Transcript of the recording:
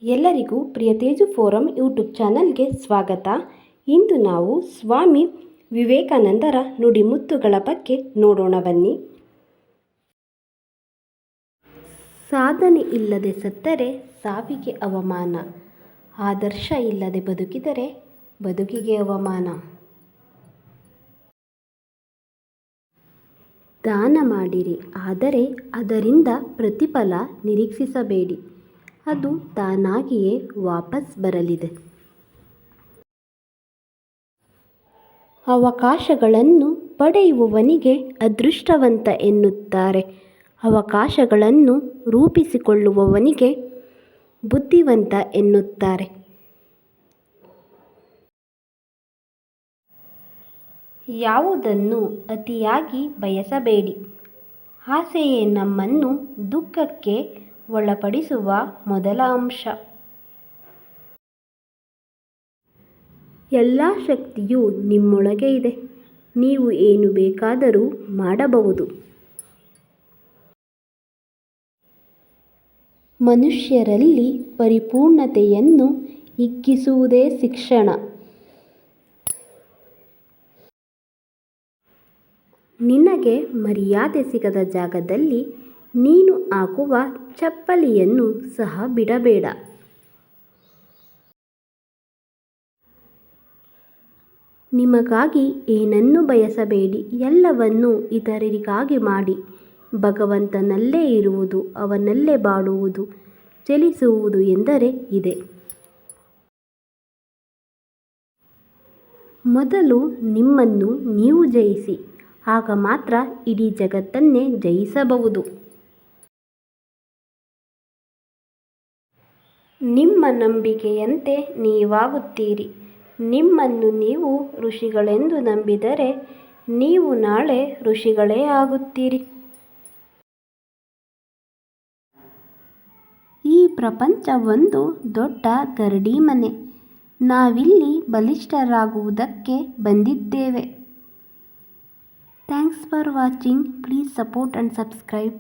ಎಲ್ಲರಿಗೂ ಪ್ರಿಯ Teju forum YouTube ಚಾನಲ್ಗೆ ಸ್ವಾಗತ. ಇಂದು ನಾವು ಸ್ವಾಮಿ ವಿವೇಕಾನಂದರ ನುಡಿಮುತ್ತುಗಳ ಬಗ್ಗೆ ನೋಡೋಣ ಬನ್ನಿ. ಸಾಧನೆ ಇಲ್ಲದೆ ಸತ್ತರೆ ಸಾವಿಗೆ ಅವಮಾನ, ಆದರ್ಶ ಇಲ್ಲದೆ ಬದುಕಿದರೆ ಬದುಕಿಗೆ ಅವಮಾನ. ದಾನ ಮಾಡಿರಿ, ಆದರೆ ಅದರಿಂದ ಪ್ರತಿಫಲ ನಿರೀಕ್ಷಿಸಬೇಡಿ, ಅದು ತಾನಾಗಿಯೇ ವಾಪಸ್ ಬರಲಿದೆ. ಅವಕಾಶಗಳನ್ನು ಪಡೆಯುವವನಿಗೆ ಅದೃಷ್ಟವಂತ ಎನ್ನುತ್ತಾರೆ, ಅವಕಾಶಗಳನ್ನು ರೂಪಿಸಿಕೊಳ್ಳುವವನಿಗೆ ಬುದ್ಧಿವಂತ ಎನ್ನುತ್ತಾರೆ. ಯಾವುದನ್ನು ಅತಿಯಾಗಿ ಬಯಸಬೇಡಿ, ಆಸೆಯೇ ನಮ್ಮನ್ನು ದುಃಖಕ್ಕೆ ಒಳಪಡಿಸುವ ಮೊದಲ ಅಂಶ. ಎಲ್ಲ ಶಕ್ತಿಯೂ ನಿಮ್ಮೊಳಗೆ ಇದೆ, ನೀವು ಏನು ಬೇಕಾದರೂ ಮಾಡಬಹುದು. ಮನುಷ್ಯರಲ್ಲಿ ಪರಿಪೂರ್ಣತೆಯನ್ನು ಹಿಗ್ಗಿಸುವುದೇ ಶಿಕ್ಷಣ. ನಿನಗೆ ಮರ್ಯಾದೆ ಸಿಗದ ಜಾಗದಲ್ಲಿ ನೀನು ಹಾಕುವ ಚಪ್ಪಲಿಯನ್ನು ಸಹ ಬಿಡಬೇಡ. ನಿಮಗಾಗಿ ಏನನ್ನೂ ಬಯಸಬೇಡಿ, ಎಲ್ಲವನ್ನೂ ಇತರರಿಗಾಗಿ ಮಾಡಿ. ಭಗವಂತನಲ್ಲೇ ಇರುವುದು, ಅವನಲ್ಲೇ ಬಾಳುವುದು, ಚಲಿಸುವುದು ಎಂದರೆ ಇದೆ. ಮೊದಲು ನಿಮ್ಮನ್ನು ನೀವು ಜಯಿಸಿ, ಆಗ ಮಾತ್ರ ಇಡೀ ಜಗತ್ತನ್ನೇ ಜಯಿಸಬಹುದು. ನಿಮ್ಮ ನಂಬಿಕೆಯಂತೆ ನೀವಾಗುತ್ತೀರಿ. ನಿಮ್ಮನ್ನು ನೀವು ಋಷಿಗಳೆಂದು ನಂಬಿದರೆ ನೀವು ನಾಳೆ ಋಷಿಗಳೇ ಆಗುತ್ತೀರಿ. ಈ ಪ್ರಪಂಚ ಒಂದು ದೊಡ್ಡ ಗರಡಿ ಮನೆ. ನಾವಿಲ್ಲಿ ಬಲಿಷ್ಠರಾಗುವುದಕ್ಕೆ ಬಂದಿದ್ದೇವೆ. Thanks for watching. Please support and subscribe.